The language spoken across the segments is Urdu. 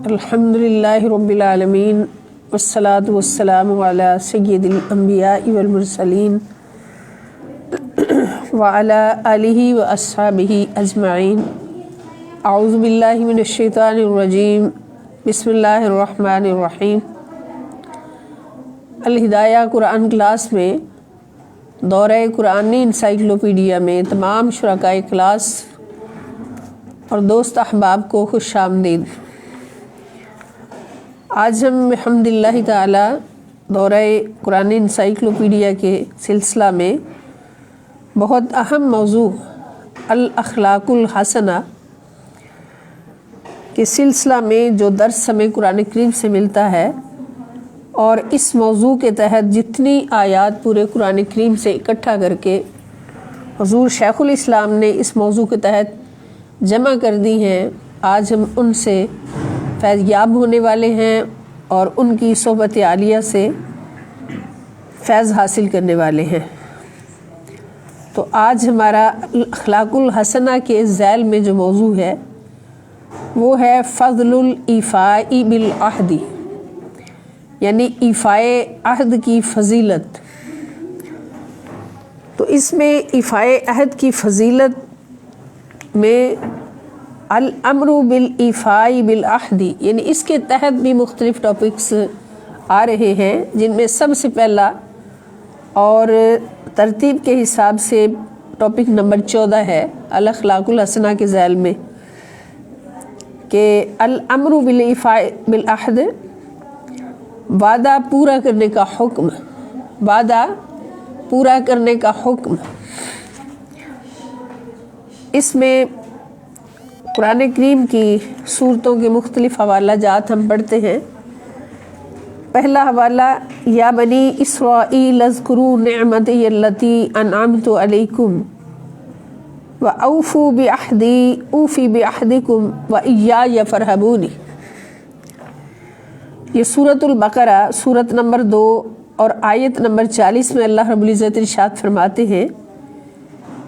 الحمدللہ رب العالمین والصلاة والسلام علی سید الانبیاء والمرسلین وعلی آلہ واصحابہ اجمعین۔ اعوذ باللہ من الشیطان الرجیم، بسم اللہ الرحمن الرحیم۔ الہدایہ قرآن کلاس میں دورہ قرآنی انسائکلوپیڈیا میں تمام شرکائے کلاس اور دوست احباب کو خوش آمدید۔ آج ہم الحمدللہ تعالی دورہ قرآنی انسائکلوپیڈیا کے سلسلہ میں بہت اہم موضوع الاخلاق الحسنہ کے سلسلہ میں جو درس ہمیں قرآن کریم سے ملتا ہے، اور اس موضوع کے تحت جتنی آیات پورے قرآن کریم سے اکٹھا کر کے حضور شیخ الاسلام نے اس موضوع کے تحت جمع کر دی ہیں، آج ہم ان سے فیض یاب ہونے والے ہیں اور ان کی صحبت عالیہ سے فیض حاصل کرنے والے ہیں۔ تو آج ہمارا اخلاق الحسنہ کے ذیل میں جو موضوع ہے وہ ہے فضل الایفاء بالعہد، یعنی ایفائے عہد کی فضیلت۔ تو اس میں ایفائے عہد کی فضیلت میں الامر بالایفاء بالعہد، یعنی اس کے تحت بھی مختلف ٹاپکس آ رہے ہیں، جن میں سب سے پہلا اور ترتیب کے حساب سے ٹاپک نمبر 14 ہے الاخلاق الحسنہ کے ذیل میں، کہ الامر بالایفاء بالعہد، وعدہ پورا کرنے کا حکم، وعدہ پورا کرنے کا حکم۔ اس میں قرآن کریم کی سورتوں کے مختلف حوالہ جات ہم پڑھتے ہیں۔ پہلا حوالہ یا بنی اسرائیل اذکروا نعمتی التی انعمت علیکم واوفوا بعہدی اوفی بعہدکم وایای فارہبون۔ یہ سورۃ البقرہ سورت نمبر 2 اور آیت نمبر 40 میں اللہ رب العزت ارشاد فرماتے ہیں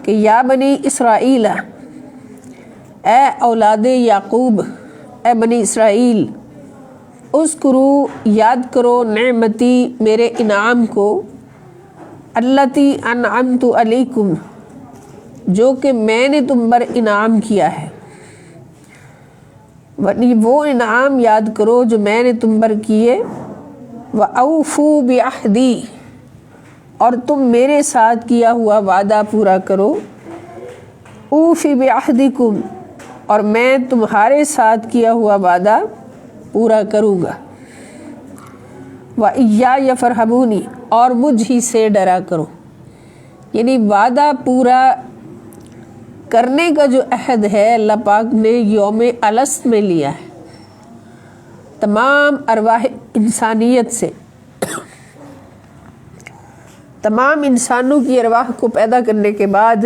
کہ یا بنی اسرائیل، اے اولاد یعقوب، اے بنی اسرائیل، اذکروا یاد کرو نعمتی میرے انعام کو، التی انعمت علیکم جو کہ میں نے تم پر انعام کیا ہے، وہ انعام یاد کرو جو میں نے تم پر کیے، وَأَوْفُوا بِعَہْدِي اور تم میرے ساتھ کیا ہوا وعدہ پورا کرو، اوفی بعہدکم اور میں تمہارے ساتھ کیا ہوا وعدہ پورا کروں گا، وَإِيَّایَ فَارْہَبُونِ اور مجھ ہی سے ڈرا کرو۔ یعنی وعدہ پورا کرنے کا جو عہد ہے اللہ پاک نے یوم الست میں لیا ہے تمام ارواح انسانیت سے، تمام انسانوں کی ارواح کو پیدا کرنے کے بعد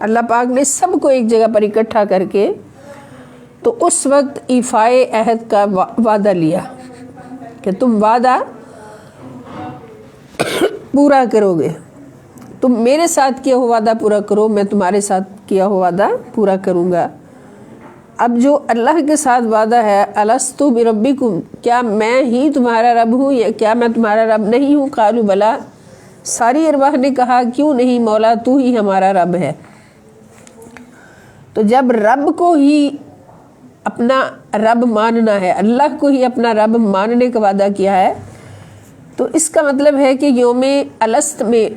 اللہ پاک نے سب کو ایک جگہ پر اکٹھا کر کے تو اس وقت ایفائے عہد کا وعدہ لیا کہ تم وعدہ پورا کرو گے، تم میرے ساتھ کیا ہوا وعدہ پورا کرو، میں تمہارے ساتھ کیا ہوا وعدہ پورا کروں گا۔ اب جو اللہ کے ساتھ وعدہ ہے الستو بربکم، کیا میں ہی تمہارا رب ہوں یا کیا میں تمہارا رب نہیں ہوں؟ قالوا بلا، ساری ارواح نے کہا کیوں نہیں مولا، تو ہی ہمارا رب ہے۔ تو جب رب کو ہی اپنا رب ماننا ہے، اللہ کو ہی اپنا رب ماننے کا وعدہ کیا ہے، تو اس کا مطلب ہے کہ یوم الست میں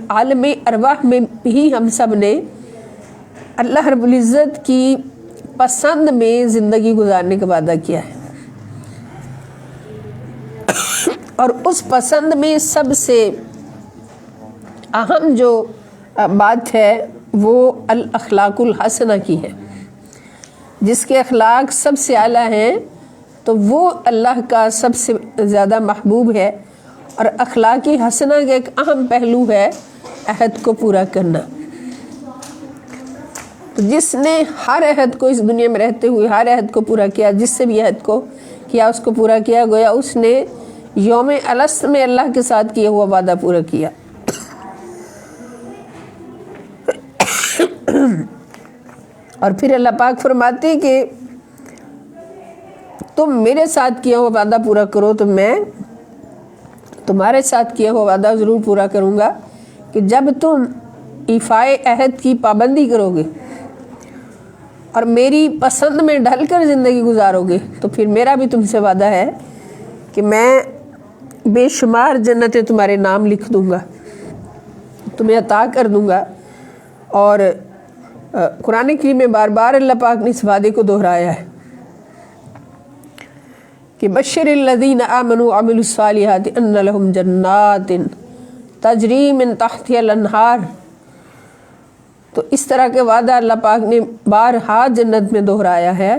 عالم ارواح میں بھی ہم سب نے اللہ رب العزت کی پسند میں زندگی گزارنے کا وعدہ کیا ہے، اور اس پسند میں سب سے اہم جو بات ہے وہ الاخلاق الحسنہ کی ہے۔ جس کے اخلاق سب سے اعلیٰ ہیں تو وہ اللہ کا سب سے زیادہ محبوب ہے، اور اخلاقی حسنہ کا ایک اہم پہلو ہے عہد کو پورا کرنا۔ تو جس نے ہر عہد کو اس دنیا میں رہتے ہوئے ہر عہد کو پورا کیا، جس سے بھی عہد کو کیا اس کو پورا کیا، گویا اس نے یوم الست میں اللہ کے ساتھ کیا ہوا وعدہ پورا کیا۔ اور پھر اللہ پاک فرماتے ہیں کہ تم میرے ساتھ کیا ہوا وعدہ پورا کرو تو میں تمہارے ساتھ کیا ہوا وعدہ ضرور پورا کروں گا کہ جب تم ایفائے عہد کی پابندی کرو گے اور میری پسند میں ڈھل کر زندگی گزارو گے تو پھر میرا بھی تم سے وعدہ ہے کہ میں بے شمار جنتیں تمہارے نام لکھ دوں گا، تمہیں عطا کر دوں گا۔ اور قرآن کریم میں بار بار اللہ پاک نے اس وعدے کو دہرایا ہے کہ بشر الذین آمنوا وعملوا الصالحات ان لهم جنات تجری من تحتها الانہار۔ تو اس طرح کے وعدہ اللہ پاک نے بارہا جنت میں دہرایا ہے،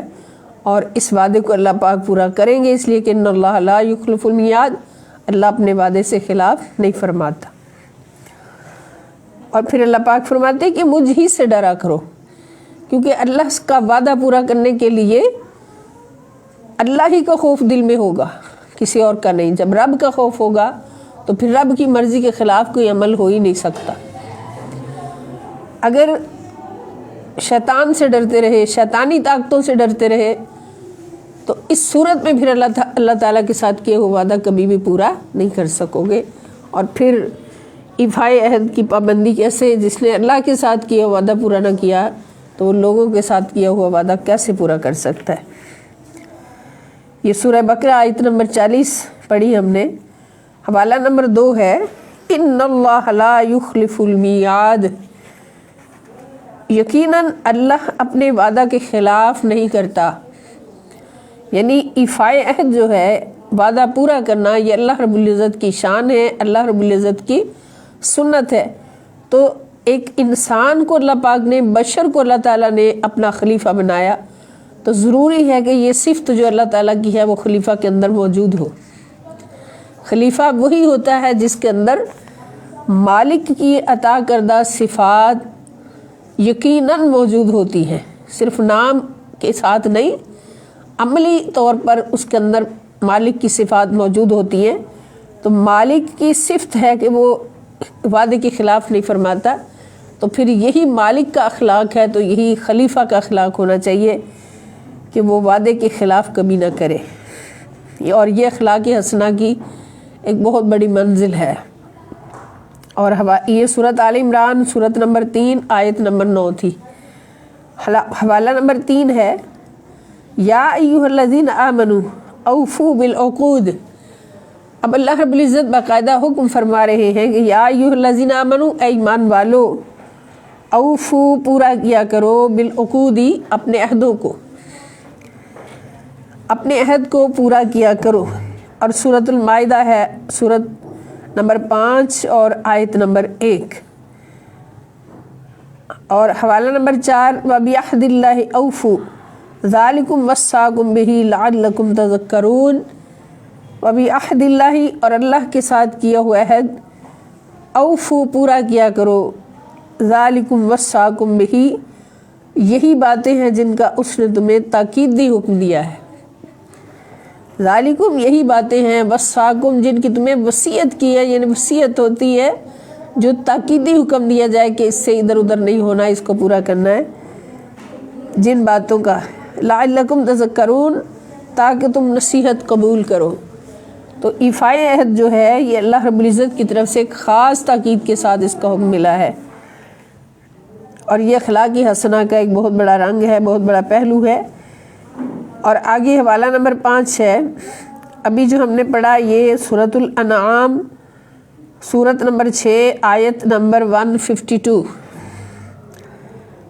اور اس وعدے کو اللہ پاک پورا کریں گے، اس لیے کہ ان اللہ لا یخلف المیعاد، اللہ اپنے وعدے سے خلاف نہیں فرماتا۔ اور پھر اللہ پاک فرماتے ہیں کہ مجھ ہی سے ڈرا کرو، کیونکہ اللہ کا وعدہ پورا کرنے کے لیے اللہ ہی کا خوف دل میں ہوگا، کسی اور کا نہیں۔ جب رب کا خوف ہوگا تو پھر رب کی مرضی کے خلاف کوئی عمل ہو ہی نہیں سکتا۔ اگر شیطان سے ڈرتے رہے، شیطانی طاقتوں سے ڈرتے رہے، تو اس صورت میں پھر اللہ تعالیٰ کے ساتھ کیے ہوئے وعدہ کبھی بھی پورا نہیں کر سکو گے۔ اور پھر ایفائے عہد کی پابندی کیسے؟ جس نے اللہ کے ساتھ کیا ہوا وعدہ پورا نہ کیا تو وہ لوگوں کے ساتھ کیا ہوا وعدہ کیسے پورا کر سکتا ہے؟ یہ سورہ بقرہ آیت نمبر 40 پڑھی ہم نے۔ حوالہ نمبر 2 ہے ان اللہ لا یخلف المیعاد، یقیناً اللہ اپنے وعدہ کے خلاف نہیں کرتا۔ یعنی ایفائے عہد جو ہے، وعدہ پورا کرنا، یہ اللہ رب العزت کی شان ہے، اللہ رب العزت کی سنت ہے۔ تو ایک انسان کو اللہ پاک نے، بشر کو اللہ تعالیٰ نے اپنا خلیفہ بنایا، تو ضروری ہے کہ یہ صفت جو اللہ تعالیٰ کی ہے وہ خلیفہ کے اندر موجود ہو۔ خلیفہ وہی ہوتا ہے جس کے اندر مالک کی عطا کردہ صفات یقیناً موجود ہوتی ہیں، صرف نام کے ساتھ نہیں، عملی طور پر اس کے اندر مالک کی صفات موجود ہوتی ہیں۔ تو مالک کی صفت ہے کہ وہ وعدے کے خلاف نہیں فرماتا، تو پھر یہی مالک کا اخلاق ہے، تو یہی خلیفہ کا اخلاق ہونا چاہیے کہ وہ وعدے کے خلاف کبھی نہ کرے۔ اور یہ اخلاق حسنہ کی ایک بہت بڑی منزل ہے۔ اور یہ سورۃ آل عمران سورۃ نمبر 3 آیت نمبر 9 تھی۔ حوالہ نمبر 3 ہے یا ایھا الذین آمنوا اوفوا بالعقود۔ اب اللہ رب العزت باقاعدہ حکم فرما رہے ہیں کہ یا ایھا الذین آمنوا، اے ایمان والو، اوفو پورا کیا کرو، بالعقود اپنے عہدوں کو، اپنے عہد کو پورا کیا کرو۔ اور سورۃ المائدہ ہے سورۃ نمبر 5 اور آیت نمبر 1۔ اور حوالہ نمبر 4 وَبِعَهْدِ اللَّهِ أَوْفُوا ذَلِكُمْ وَصَّاكُمْ بِهِ لَعَلَّكُمْ تَذَكَّرُونَ۔ وَبِعَهْدِ اللَّهِ، اور اللہ کے ساتھ کیا ہوا عہد، اوفو پورا کیا کرو، ذَلِكُمْ وَصَّاكُمْ بِهِ، یہی باتیں ہیں جن کا اس نے تمہیں تاکیدی حکم دیا ہے۔ ذالکم، یہی باتیں ہیں، وصاکم، جن کی تمہیں وصیت کی ہے، یعنی وصیت ہوتی ہے جو تاکیدی حکم دیا جائے کہ اس سے ادھر ادھر نہیں ہونا، اس کو پورا کرنا ہے، جن باتوں کا لعلکم تذکرون، تاکہ تم نصیحت قبول کرو۔ تو ایفائے عہد جو ہے یہ اللہ رب العزت کی طرف سے ایک خاص تاکید کے ساتھ اس کا حکم ملا ہے، اور یہ اخلاق حسنہ کا ایک بہت بڑا رنگ ہے، بہت بڑا پہلو ہے۔ اور آگے حوالہ نمبر 5 ہے، ابھی جو ہم نے پڑھا یہ سورۃ الانعام سورۃ نمبر 6 آیت نمبر 152۔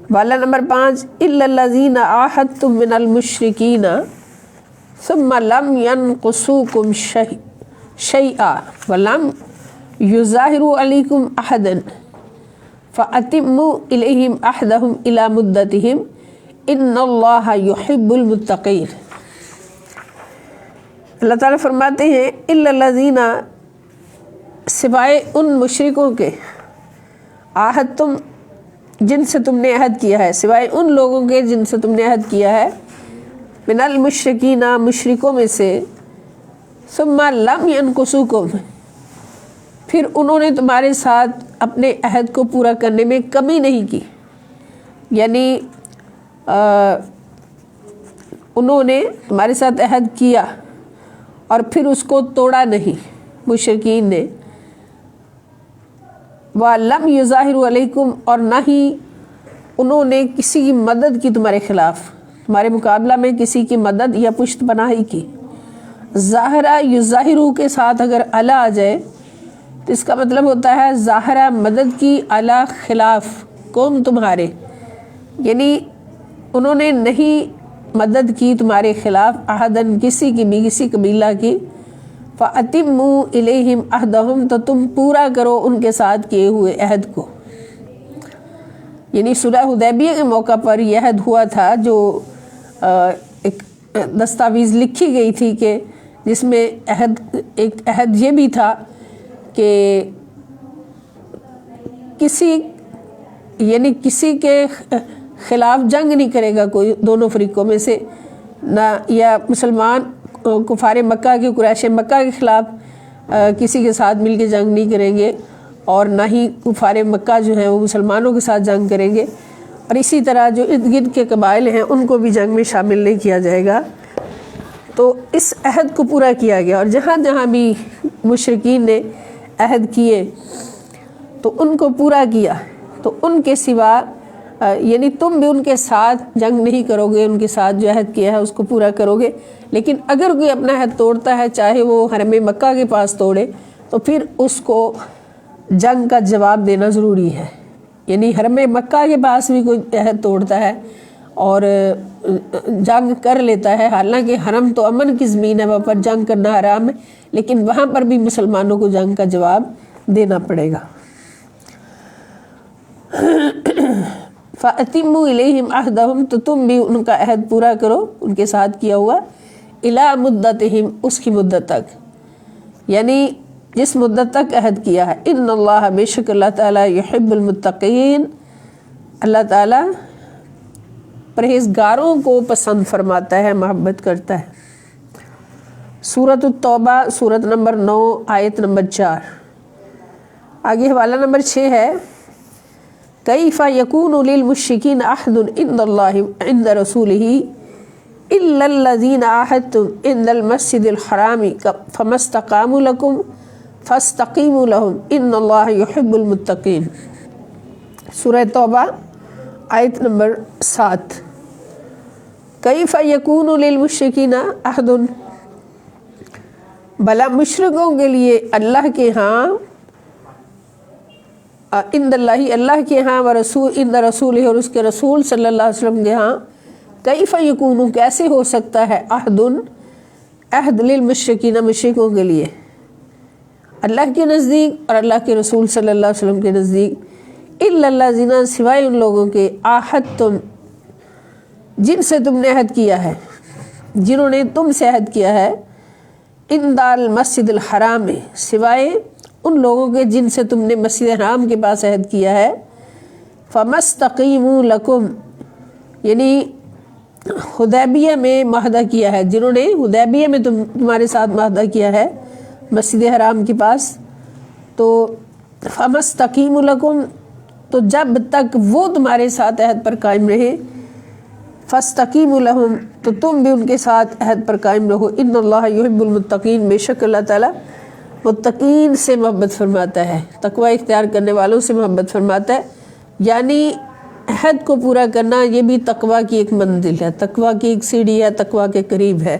حوالہ نمبر 5 الا الذین عاہدتم من المشرکین ثم لم ينقصوکم شیئا ولم یظاہروا علیکم احدا فاتموا الیہم عہدہم الی مدتہم ان اللہ یحب المتقین۔ اللہ تعالیٰ فرماتے ہیں الا الذین، سوائے ان مشرکوں کے، عاہدتم، جن سے تم نے عہد کیا ہے، سوائے ان لوگوں کے جن سے تم نے عہد کیا ہے، من المشرکین، مشرکوں میں سے، ثم لم ینقصوکم، پھر انہوں نے تمہارے ساتھ اپنے عہد کو پورا کرنے میں کمی نہیں کی، یعنی انہوں نے تمہارے ساتھ عہد کیا اور پھر اس کو توڑا نہیں مشرکین نے، وَلَمْ يُظَاهِرُوا عَلَيْكُمْ، اور نہ ہی انہوں نے کسی کی مدد کی تمہارے خلاف، تمہارے مقابلہ میں کسی کی مدد یا پشت پناہی کی۔ ظاہرہ یظاہرو کے ساتھ اگر علی آ جائے تو اس کا مطلب ہوتا ہے ظاہرہ مدد کی، علی خلاف قوم تمہارے، یعنی انہوں نے نہیں مدد کی تمہارے خلاف احدن کسی کی بھی، کسی قبیلہ کی۔ فَأَتِمُّوا إِلَيْهِمْ عَهْدَهُمْ، تو تم پورا کرو ان کے ساتھ کیے ہوئے عہد کو۔ یعنی صلح حدیبیہ کے موقع پر یہ عہد ہوا تھا، جو ایک دستاویز لکھی گئی تھی کہ جس میں ایک عہد یہ بھی تھا کہ کسی کے خلاف جنگ نہیں کرے گا کوئی دونوں فریقوں میں سے، نہ یا مسلمان کفار مکہ کے، قریش مکہ کے خلاف کسی کے ساتھ مل کے جنگ نہیں کریں گے، اور نہ ہی کفار مکہ جو ہیں وہ مسلمانوں کے ساتھ جنگ کریں گے، اور اسی طرح جو ارد گرد کے قبائل ہیں ان کو بھی جنگ میں شامل نہیں کیا جائے گا۔ تو اس عہد کو پورا کیا گیا، اور جہاں جہاں بھی مشرکین نے عہد کیے تو ان کو پورا کیا، تو ان کے سوا یعنی تم بھی ان کے ساتھ جنگ نہیں کرو گے، ان کے ساتھ جو عہد کیا ہے اس کو پورا کرو گے، لیکن اگر کوئی اپنا عہد توڑتا ہے، چاہے وہ حرم مکہ کے پاس توڑے، تو پھر اس کو جنگ کا جواب دینا ضروری ہے۔ یعنی حرم مکہ کے پاس بھی کوئی عہد توڑتا ہے اور جنگ کر لیتا ہے، حالانکہ حرم تو امن کی زمین ہے، وہاں پر جنگ کرنا حرام ہے، لیکن وہاں پر بھی مسلمانوں کو جنگ کا جواب دینا پڑے گا۔ فَأَتِمُّوا إِلَيْهِمْ عَهْدَهُمْ، تو تم بھی ان کا عہد پورا کرو ان کے ساتھ کیا ہوا، إِلَى مُدَّتِهِمْ، اس کی مدت تک، یعنی جس مدت تک عہد کیا ہے۔ إِنَّ اللَّهَ، بے شک اللہ تعالیٰ، يُحِبُّ الْمُتَّقِينَ، اللہ تعالیٰ پرہیزگاروں کو پسند فرماتا ہے، محبت کرتا ہے۔ سورۃ التوبہ، سورت نمبر 9، آیت نمبر 4۔ آگے حوالہ نمبر 6 ہے، کیف یکون للمشرکین عہد عند اللہ عند رسولہ الا الذین عاہدتم عند المسجد الحرام فما استقاموا لکم فاستقیموا لہم ان اللہ یحب المتقین۔ سورہ توبہ، آیت نمبر 7۔ کیف یکون للمشرکین عہد، بھلا مشرکوں کے لیے اللہ کے ہاں، عند اللہ، اللہ کے ہاں، ورسول عند رسول، اور اس کے رسول صلی اللہ علیہ وسلم کے ہاں، کیف یکون، کیسے ہو سکتا ہے، عہد للمشرکین، مشرکوں کے لیے، اللہ کے نزدیک اور اللہ کے رسول صلی اللہ علیہ وسلم کے نزدیک، الا الذین، سوائے ان لوگوں کے، عاہدتم، جن سے تم نے عہد کیا ہے، جنہوں نے تم سے عہد کیا ہے، عند المسجد الحرام، سوائے ان لوگوں کے جن سے تم نے مسجد حرام کے پاس عہد کیا ہے، فَمَسْتَقِیمُوا لَكُمْ، یعنی حدیبیہ میں معاہدہ کیا ہے، جنہوں نے حدیبیہ میں تمہارے ساتھ معاہدہ کیا ہے مسجد حرام کے پاس، تو فَمَسْتَقِیمُوا لَكُمْ، تو جب تک وہ تمہارے ساتھ عہد پر قائم رہے، فَاسْتَقِیمُوا لَهُمْ، تو تم بھی ان کے ساتھ عہد پر قائم رہو، ان اللہ یحب المتقین، بے شک اللہ تعالیٰ متقین سے محبت فرماتا ہے، تقوی اختیار کرنے والوں سے محبت فرماتا ہے۔ یعنی عہد کو پورا کرنا یہ بھی تقوی کی ایک منزل ہے، تقوی کی ایک سیڑھی ہے، تقوی کے قریب ہے،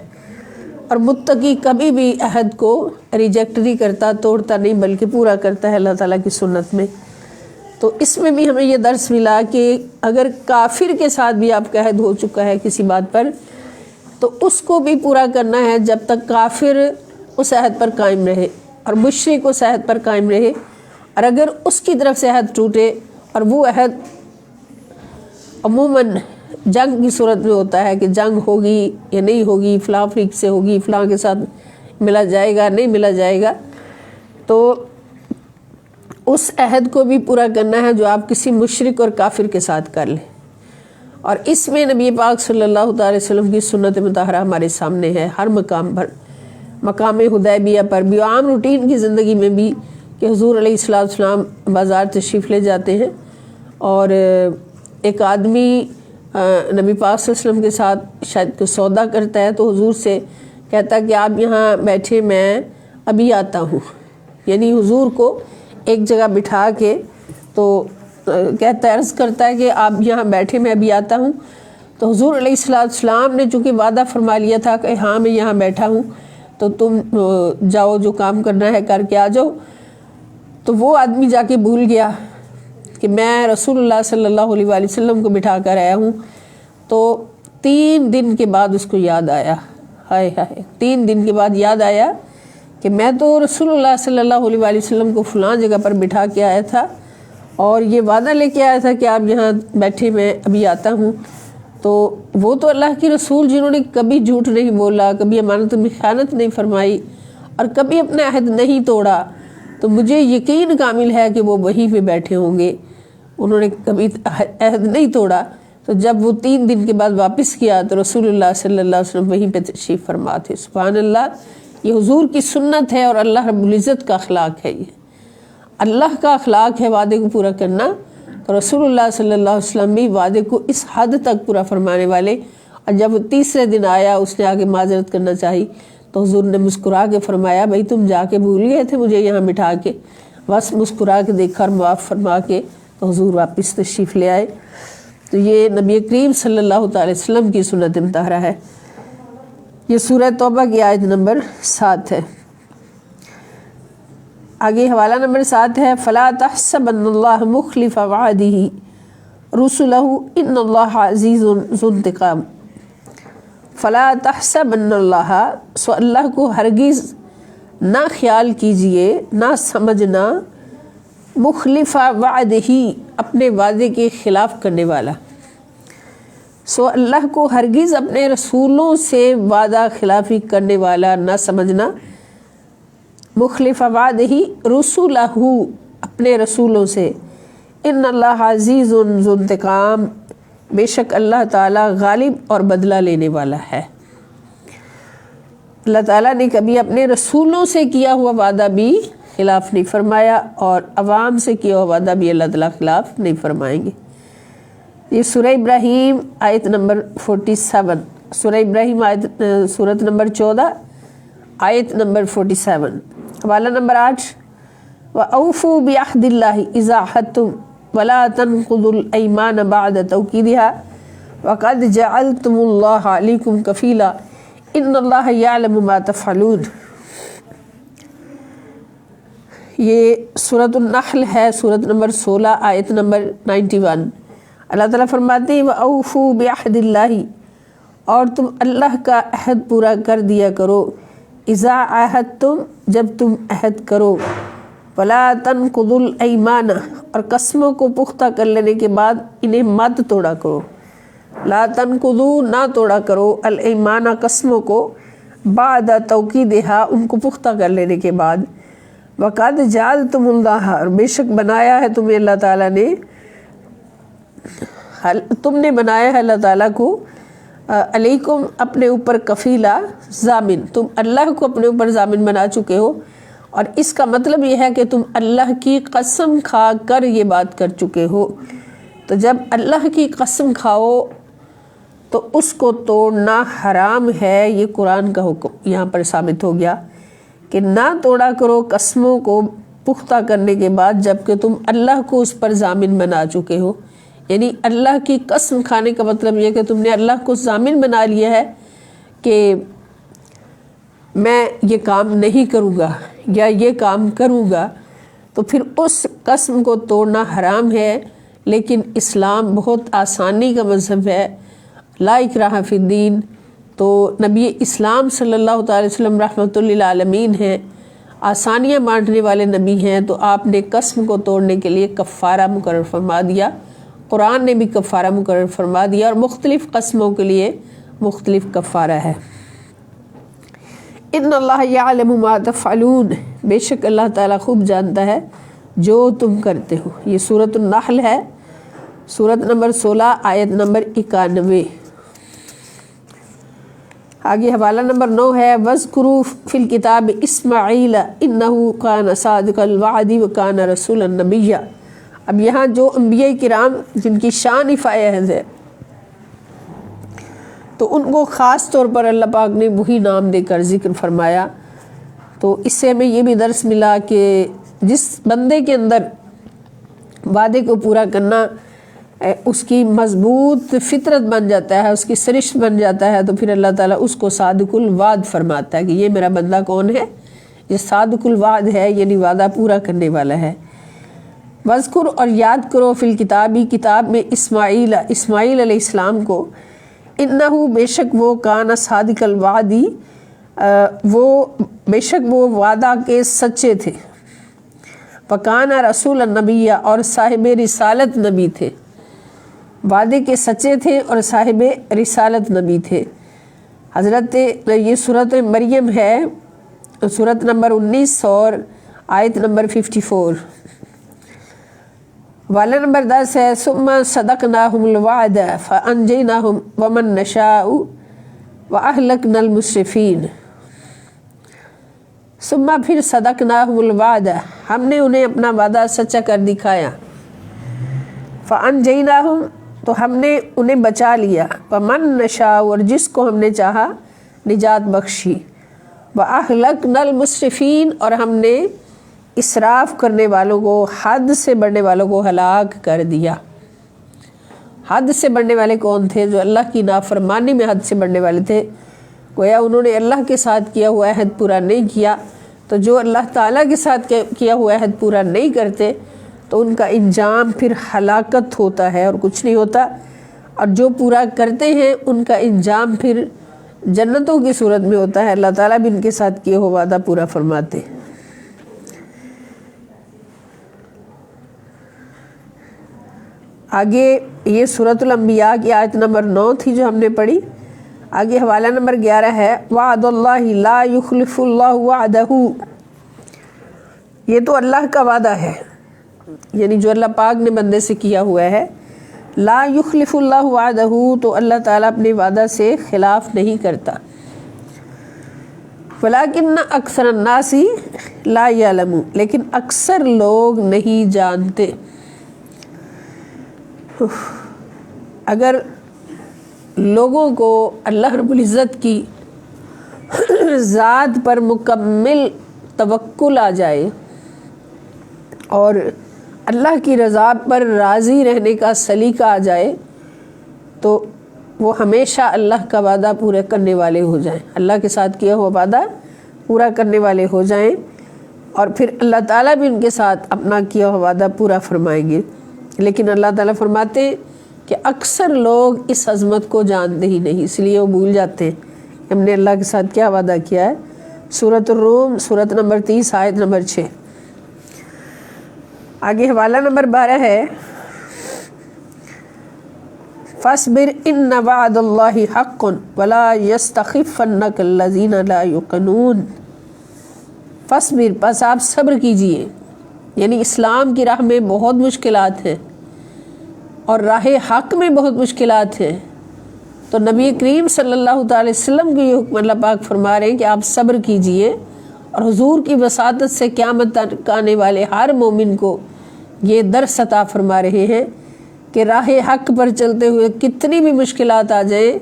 اور متقی کبھی بھی عہد کو ریجیکٹ نہیں کرتا، توڑتا نہیں، بلکہ پورا کرتا ہے اللہ تعالیٰ کی سنت میں۔ تو اس میں بھی ہمیں یہ درس ملا کہ اگر کافر کے ساتھ بھی آپ کا عہد ہو چکا ہے کسی بات پر، تو اس کو بھی پورا کرنا ہے جب تک کافر اس عہد پر قائم رہے اور مشرک اس عہد پر قائم رہے، اور اگر اس کی طرف سے عہد ٹوٹے، اور وہ عہد عموماً جنگ کی صورت میں ہوتا ہے کہ جنگ ہوگی یا نہیں ہوگی، فلاں فریق سے ہوگی، فلاں کے ساتھ ملا جائے گا، نہیں ملا جائے گا، تو اس عہد کو بھی پورا کرنا ہے جو آپ کسی مشرک اور کافر کے ساتھ کر لیں۔ اور اس میں نبی پاک صلی اللہ تعالی وسلم کی سنت مطہرہ ہمارے سامنے ہے، ہر مقام پر، مقام حدیبیہ پر بھی، عام روٹین کی زندگی میں بھی، کہ حضور علیہ السلام بازار تشریف لے جاتے ہیں اور ایک آدمی نبی پاک صلی اللہ علیہ وسلم کے ساتھ شاید کوئی سودا کرتا ہے، تو حضور سے کہتا ہے کہ آپ یہاں بیٹھے، میں ابھی آتا ہوں، یعنی حضور کو ایک جگہ بٹھا کے تو کہتا ہے، عرض کرتا ہے کہ آپ یہاں بیٹھے، میں ابھی آتا ہوں۔ تو حضور علیہ السلام نے چونکہ وعدہ فرما لیا تھا کہ ہاں میں یہاں بیٹھا ہوں، تو تم جاؤ، جو کام کرنا ہے کر کے آ جاؤ۔ تو وہ آدمی جا کے بھول گیا کہ میں رسول اللہ صلی اللہ علیہ وآلہ وسلم کو بٹھا کر آیا ہوں۔ تو 3 دن کے بعد اس کو یاد آیا، ہائے ہائے، 3 دن کے بعد یاد آیا کہ میں تو رسول اللہ صلی اللہ علیہ وآلہ وسلم کو فلاں جگہ پر بٹھا کے آیا تھا اور یہ وعدہ لے کے آیا تھا کہ آپ یہاں بیٹھے، میں ابھی آتا ہوں۔ تو وہ تو اللہ کے رسول جنہوں نے کبھی جھوٹ نہیں بولا، کبھی امانت میں خیانت نہیں فرمائی اور کبھی اپنا عہد نہیں توڑا، تو مجھے یقین کامل ہے کہ وہ وہیں پہ بیٹھے ہوں گے، انہوں نے کبھی عہد نہیں توڑا۔ تو جب وہ 3 دن کے بعد واپس کیا تو رسول اللہ صلی اللہ علیہ وسلم وہیں پہ تشریف فرما تھے۔ سبحان اللہ، یہ حضور کی سنت ہے اور اللہ رب العزت کا اخلاق ہے، یہ اللہ کا اخلاق ہے وعدے کو پورا کرنا۔ تو رسول اللہ صلی اللہ علیہ وسلم بھی وعدے کو اس حد تک پورا فرمانے والے، اور جب تیسرے دن آیا اس نے آگے معذرت کرنا چاہی تو حضور نے مسکرا کے فرمایا، بھائی تم جا کے بھول گئے تھے مجھے یہاں بٹھا کے، بس مسکرا کے دیکھا اور معاف فرما کے تو حضور واپس تشریف لے آئے۔ تو یہ نبی کریم صلی اللہ تعالی وسلم کی سنت مطہرہ ہے۔ یہ سورہ توبہ کی آیت نمبر 7 ہے۔ آگے حوالہ نمبر 7 ہے، فَلَا تَحْسَبَنَّ اللَّهَ مُخْلِفَ وَعْدِهِ رُسُلَهُ إِنَّ اللَّهَ عَزِيزٌ ذُو انتقام۔ فَلَا تَحْسَبَنَّ اللَّهَ، سو اللہ کو ہرگز نہ خیال کیجئے، نہ سمجھنا، مخلف وعدہ، اپنے وعدے کے خلاف کرنے والا۔ سو اللہ کو ہرگز اپنے رسولوں سے وعدہ خلافی کرنے والا نہ سمجھنا، مخلف وعدہ، رسولہ، اپنے رسولوں سے، ان اللہ عزیز ذو انتقام، بے شک اللہ تعالیٰ غالب اور بدلہ لینے والا ہے۔ اللہ تعالیٰ نے کبھی اپنے رسولوں سے کیا ہوا وعدہ بھی خلاف نہیں فرمایا اور عوام سے کیا ہوا وعدہ بھی اللہ تعالیٰ خلاف نہیں فرمائیں گے۔ یہ سورہ ابراہیم آیت نمبر 47، سورہ ابراہیم آیت سورت نمبر 14 آیت نمبر 47۔ حوالہ نمبر 8، وَأَوْفُوا بِعَهْدِ اللَّهِ إِذَا عَاهَدتُّمْ وَلَا تَنقُضُوا الْأَيْمَانَ بَعْدَ تَوْكِيدِهَا وَقَدْ جَعَلْتُمُ اللَّهَ عَلَيْكُمْ كَفِيلًا إِنَّ اللَّهَ يَعْلَمُ مَا تَفْعَلُونَ۔ یہ سورۃ النحل ہے، سورت نمبر 16 آیت نمبر 91۔ اللہ تعالیٰ فرماتے ہیں، وَأَوْفُوا بِعَهْدِ اللَّهِ، اور تم اللہ کا عہد پورا کر دیا کرو، اذا عاہدتم، جب تم عہد کرو، ولا تنقضوا الایمان، اور قسموں کو پختہ کر لینے کے بعد انہیں مت توڑا کرو، لا تنقضوا، نہ توڑا کرو، الایمان، قسموں کو، بعد توکیدہا، ان کو پختہ کر لینے کے بعد، وقد جعلتم اللہ، اور بے شک بنایا ہے تمہیں اللہ تعالیٰ نے، تم نے بنایا ہے اللہ تعالیٰ کو، علیکم، اپنے اوپر، کفیلا، ضامن، تم اللہ کو اپنے اوپر ضامن بنا چکے ہو۔ اور اس کا مطلب یہ ہے کہ تم اللہ کی قسم کھا کر یہ بات کر چکے ہو۔ تو جب اللہ کی قسم کھاؤ تو اس کو توڑنا حرام ہے، یہ قرآن کا حکم یہاں پر ثابت ہو گیا کہ نہ توڑا کرو قسموں کو پختہ کرنے کے بعد جب کہ تم اللہ کو اس پر ضامن بنا چکے ہو۔ یعنی اللہ کی قسم کھانے کا مطلب یہ کہ تم نے اللہ کو ضامن بنا لیا ہے کہ میں یہ کام نہیں کروں گا یا یہ کام کروں گا، تو پھر اس قسم کو توڑنا حرام ہے۔ لیکن اسلام بہت آسانی کا مذہب ہے، لا اکراہ فی الدین، تو نبی اسلام صلی اللہ تعالی وسلم رحمۃ للعالمین ہیں، آسانیاں بانٹنے والے نبی ہیں، تو آپ نے قسم کو توڑنے کے لیے کفارہ مقرر فرما دیا، قرآن نے بھی کفارہ مقرر فرما دیا، اور مختلف قسموں کے لیے مختلف کفارہ ہے۔ ان اللہ یعلم ما تفعلون، بے شک اللہ تعالیٰ خوب جانتا ہے جو تم کرتے ہو۔ یہ سورۃ النحل ہے، سورت نمبر 16 آیت نمبر 91۔ آگے حوالہ نمبر 9 ہے، وَاذْكُرُوا فِي الْكِتَابِ إِسْمَاعِيلَ إِنَّهُ كَانَ صَادِقَ الْوَعْدِ وَكَانَ رَسُولًا نَبِيًّا۔ اب یہاں جو انبیاء کرام جن کی شان فائز ہے تو ان کو خاص طور پر اللہ پاک نے وہی نام دے کر ذکر فرمایا. تو اس سے ہمیں یہ بھی درس ملا کہ جس بندے کے اندر وعدے کو پورا کرنا اس کی مضبوط فطرت بن جاتا ہے، اس کی سرشت بن جاتا ہے، تو پھر اللہ تعالیٰ اس کو صادق الوعد فرماتا ہے کہ یہ میرا بندہ کون ہے، یہ صادق الوعد ہے، یعنی وعدہ پورا کرنے والا ہے. وذکر اور یاد کرو فی الکتابی کتاب میں اسماعیل علیہ السلام کو، انہو بے شک وہ کان صادق الوعدی وہ بے شک وہ وعدہ کے سچے تھے، وکان رسول النبی اور صاحب رسالت نبی تھے، وعدے کے سچے تھے اور صاحب رسالت نبی تھے. حضرت یہ سورۃ مریم ہے، سورۃ نمبر 19 اور آیت نمبر 54. والا نمبر 10 ہے ثم صدقناہم الوعد فانجیناہم ومن نشاء واہلکنا المسرفین. ثم پھر صدقناہم الوعد ہم نے انہیں اپنا وعدہ سچا کر دکھایا، فانجیناہم تو ہم نے انہیں بچا لیا، ومن نشاء اور جس کو ہم نے چاہا نجات بخشی، واہلکنا المسرفین اور ہم نے اسراف کرنے والوں کو، حد سے بڑھنے والوں کو ہلاک کر دیا. حد سے بڑھنے والے کون تھے؟ جو اللہ کی نافرمانی میں حد سے بڑھنے والے تھے. گویا انہوں نے اللہ کے ساتھ کیا ہوا عہد پورا نہیں کیا، تو جو اللہ تعالیٰ کے ساتھ کیا ہوا عہد پورا نہیں کرتے تو ان کا انجام پھر ہلاکت ہوتا ہے اور کچھ نہیں ہوتا، اور جو پورا کرتے ہیں ان کا انجام پھر جنتوں کی صورت میں ہوتا ہے. اللہ تعالیٰ بھی ان کے ساتھ کیا ہوا وعدہ پورا فرماتے. آگے یہ سورۃ الانبیاء کی آیت نمبر 9 تھی جو ہم نے پڑھی. آگے حوالہ نمبر 11 ہے وعد اللہ لا یخلف اللہ وعدہ. یہ تو اللہ کا وعدہ ہے، یعنی جو اللہ پاک نے بندے سے کیا ہوا ہے. لا یخلف اللہ وعدہ تو اللہ تعالیٰ اپنے وعدہ سے خلاف نہیں کرتا. ولیکن اکثر الناس لا یعلمون لیکن اکثر لوگ نہیں جانتے. اگر لوگوں کو اللہ رب العزت کی ذات پر مکمل توکل آ جائے اور اللہ کی رضا پر راضی رہنے کا سلیقہ آ جائے تو وہ ہمیشہ اللہ کا وعدہ پورا کرنے والے ہو جائیں، اللہ کے ساتھ کیا ہوا وعدہ پورا کرنے والے ہو جائیں، اور پھر اللہ تعالیٰ بھی ان کے ساتھ اپنا کیا ہوا وعدہ پورا فرمائیں گے. لیکن اللہ تعالیٰ فرماتے ہیں کہ اکثر لوگ اس عظمت کو جانتے ہی نہیں، اس لیے وہ بھول جاتے ہیں کہ ہم نے اللہ کے ساتھ کیا وعدہ کیا ہے. سورۃ الروم سورۃ نمبر 30 آیت نمبر 6. آگے حوالہ نمبر 12 ہے فاصبر ان وعد اللہ حق ولا یستخفنک الذین لا یوقنون. فاصبر پس آپ صبر کیجئے، یعنی اسلام کی راہ میں بہت مشکلات ہیں اور راہ حق میں بہت مشکلات ہیں، تو نبی کریم صلی اللہ تعالی وسلم کی یہ حکم اللہ پاک فرما رہے ہیں کہ آپ صبر کیجئے. اور حضور کی وساطت سے قیامت تک آنے والے ہر مومن کو یہ درس عطا فرما رہے ہیں کہ راہ حق پر چلتے ہوئے کتنی بھی مشکلات آ جائیں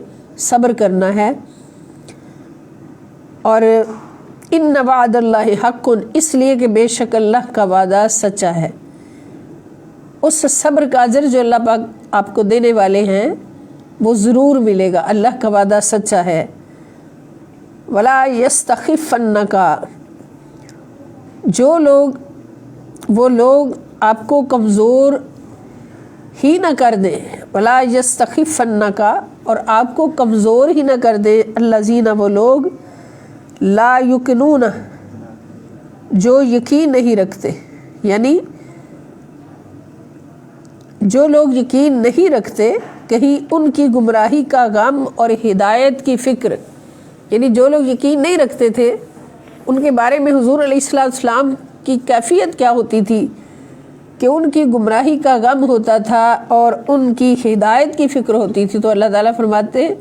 صبر کرنا ہے. اور ان وعد اللہ حق اس لیے کہ بے شک اللہ کا وعدہ سچا ہے. اس صبر کا اجر جو اللہ پاک آپ کو دینے والے ہیں وہ ضرور ملے گا. اللہ کا وعدہ سچا ہے. ولا یستخفنک وہ لوگ آپ کو کمزور ہی نہ کر دیں. ولا یستخفنک اور آپ کو کمزور ہی نہ کر دیں. الذین وہ لوگ لا یقنون جو یقین نہیں رکھتے، یعنی جو لوگ یقین نہیں رکھتے کہیں ان کی گمراہی کا غم اور ہدایت کی فکر، یعنی جو لوگ یقین نہیں رکھتے تھے ان کے بارے میں حضور علیہ السلام کی کیفیت کیا ہوتی تھی کہ ان کی گمراہی کا غم ہوتا تھا اور ان کی ہدایت کی فکر ہوتی تھی. تو اللہ تعالیٰ فرماتے ہیں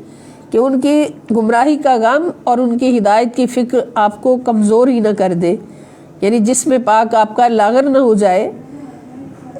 کہ ان کی گمراہی کا غم اور ان کی ہدایت کی فکر آپ کو کمزور ہی نہ کر دے، یعنی جسم پاک آپ کا لاغر نہ ہو جائے.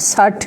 60।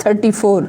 34।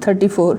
34।